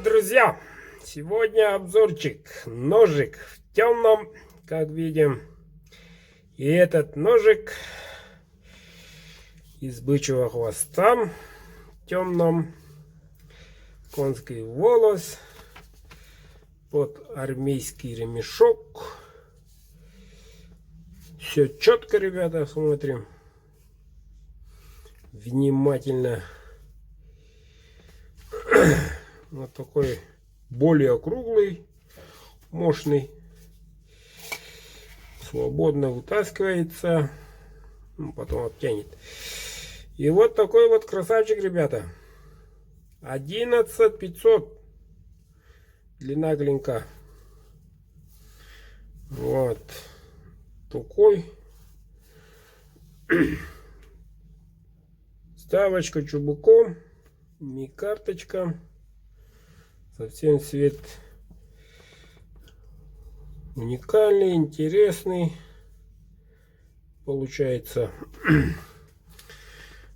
Привет, друзья! Сегодня обзорчик. Ножик в темном, как видим. И этот ножик из бычьего хвоста в темном. Конский волос. Под армейский ремешок. Все четко, ребята, смотрим. Внимательно. Вот такой более округлый, мощный, свободно вытаскивается, потом обтянет. И вот такой вот красавчик, ребята, 11500 длина клинка. Вот такой. Ставочка чубуком, не карточка. Совсем цвет уникальный, интересный получается.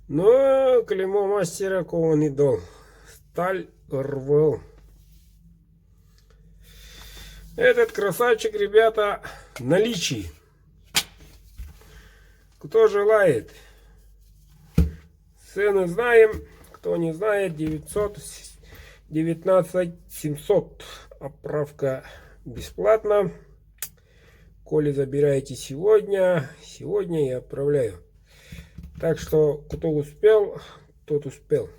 Но клеймо мастера кованый дол. Сталь РВЛ. Этот красавчик, ребята, в наличии. Кто желает, цены знаем. Кто не знает, 19 700. Отправка бесплатна. Коли забираете сегодня я отправляю. Так что кто успел, тот успел.